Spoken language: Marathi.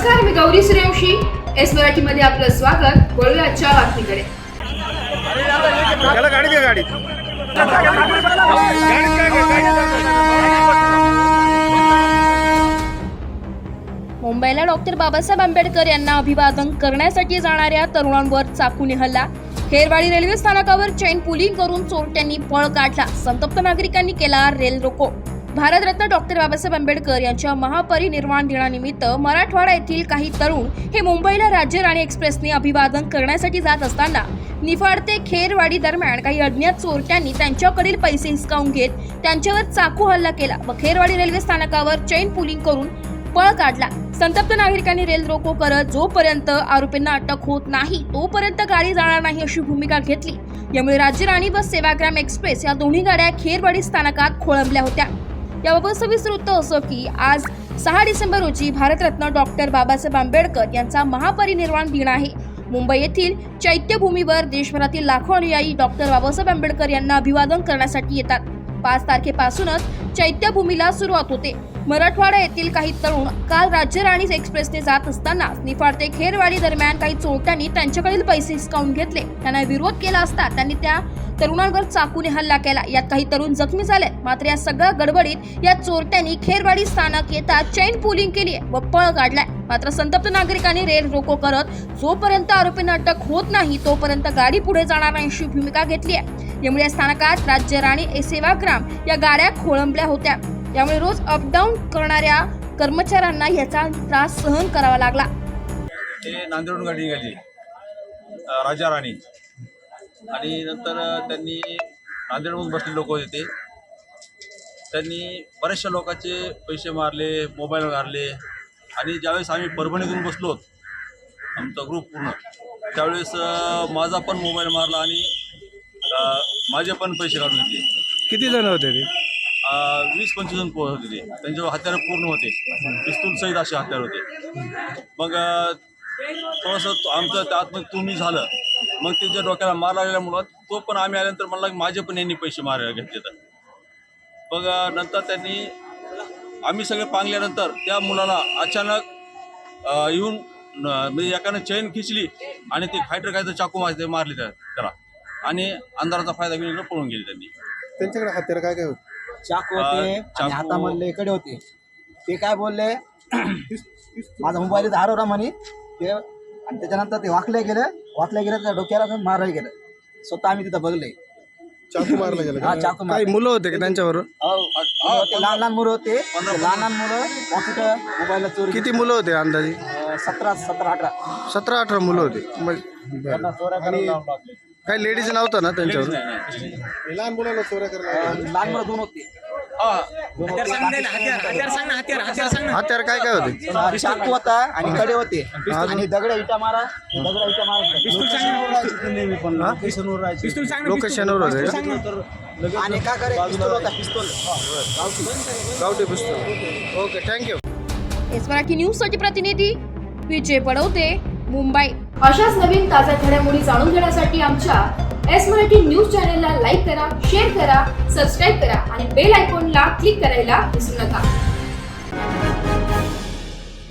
नमस्कार, मी गौरी सूर्यवंशी. एस मराठीमध्ये आपलं स्वागत. वळूया आजच्या बातमीकडे. मुंबईला डॉक्टर बाबासाहेब आंबेडकर यांना अभिवादन करण्यासाठी जाणाऱ्या तरुणांवर चाकूने हल्ला. खेरवाडी रेल्वे स्थानकावर चेन पुलिंग करून चोरट्यांनी पळ काढला. संतप्त नागरिकांनी केला रेल रोको. भारतरत्न डॉक्टर बाबासाहेब आंबेडकर यांच्या महापरिनिर्वाण दिनानिमित्त मराठवाडा येथील काही तरुण हे मुंबईला राज्य राणी एक्सप्रेसने अभिवादन करण्यासाठी जात असताना निफाड ते खेरवाडी दरम्यान काही अज्ञात चोरट्यांनी त्यांच्याकडील पैसे हिसकावून घेत त्यांच्यावर चाकू हल्ला केला व खेरवाडी रेल्वे स्थानकावर चेन पुलिंग करून पळ काढला. संतप्त नागरिकांनी रेल रोको करत जोपर्यंत आरोपींना अटक होत नाही तोपर्यंत गाडी जाणार नाही अशी भूमिका घेतली. यामुळे राज्य राणी व सेवाग्राम एक्सप्रेस या दोन्ही गाड्या खेरवाडी स्थानकात खोळंबल्या होत्या. याबाबत सविस्तर वृत्त असं की आज 6 डिसेंबर रोजी भारतरत्न डॉक्टर बाबासाहेब आंबेडकर यांचा महापरिनिर्वाण दिन आहे. मुंबई येथील चैत्यभूमीवर देशभरातील लाखो अनुयायी डॉक्टर बाबासाहेब आंबेडकर यांना अभिवादन करण्यासाठी येतात. 5 तारखेपासूनच चैत्यभूमीला सुरुवात होते. मराठवाडा येथील काही तरुण काल राज्य राणी एक्सप्रेसने जात असताना निफाड ते खेरवाडी दरम्यान काही चोरट्यांनी त्यांच्याकडील पैसे हिसकावून घेतले. त्यांना विरोध केला असता त्यांनी त्या तरुणांवर चाकूने हल्ला केला. यात काही तरुण जखमी झाले. मात्र या सगळ्या गडबडीत या चोरट्यांनी खेरवाडी स्थानक येता चेन पुलिंग केली व पळ काढलाय. मात्र संतप्त नागरिकांनी रेल रोको करत जोपर्यंत आरोपींना अटक होत नाही तोपर्यंत गाडी पुढे जाणार नाही अशी भूमिका घेतली आहे. यामुळे या स्थानकात राज्य राणी सेवाग्राम या गाड्या खोळंबल्या होत्या. यामुळे रोज अपडाऊन करणाऱ्या कर्मचाऱ्यांना याचा त्रास सहन करावा लागला. ते नांदेडून गाडी निघाली राजा राणी आणि नंतर त्यांनी नांदेडमधून बसलेले लोक होते. त्यांनी बऱ्याचशा लोकांचे पैसे मारले, मोबाईल मारले आणि ज्यावेळेस आम्ही परभणीतून बसलो आमचा ग्रुप पूर्ण त्यावेळेस माझा पण मोबाईल मारला आणि माझे पण पैसे काढून घेतले. किती जण होते ते? 20-25 जण होते ते. त्यांच्यावर हत्यारं पूर्ण होते, पिस्तूल सहित असे हत्यार होते. मग थोडंसं आमचं त्यातमध्ये तुम्ही झालं. मग त्याच्या डोक्याला मार लागल्यामुळं तो पण आम्ही आल्यानंतर म्हणला की माझे पण यांनी पैसे घेतले. तर मग नंतर त्यांनी आम्ही सगळे पांगल्यानंतर त्या मुलाला अचानक येऊन म्हणजे एकानं चैन खिचली आणि ते फायटर काय तर चाकू मारले त्याला आणि अंधाराचा फायदा घेऊन पळून गेले. त्यांनी त्यांच्याकडे हत्यार काय काय होते? चाकू होते आणि हातामधले कडे होते. ते काय बोलले माझा मोबाईल इथं हरवला म्हणे ते आणि त्याच्यानंतर ते वाकले गेले त्या डोक्याला मारायला गेलं. स्वतः आम्ही तिथं बघले. चाकू मारला गेला? हा, चाकू काही मुलं होते का त्यांच्यावर? लहान मुलं होते. लहान मुलं कॉम्प्युटर मोबाईलला चोरी. किती मुलं होते अंदाजे? 17-18 मुलं होते. काही लेडीज नव्हतं ना त्यांच्यावर? लहान मुलांना चोऱ्या करायला? लहान मुलं 2 होते. हत्यार काय काय होते? चाकू होता आणि कडे होते आणि दगडा इटा मारा. लोकेशनवर होते आणि का करे पिस्तूल होता. पिस्तूल गावठी पिस्तूल. Okay, thank you. S Marathi news साठी प्रतिनिधी विजय पडवते, मुंबई. अशाच नवीन ताज्या घडामोडी जाणून घेण्यासाठी आमच्या एस मराठी न्यूज चॅनलला लाईक करा, शेअर करा, सबस्क्राईब करा आणि बेल आयकॉनला क्लिक करायला विसरू नका.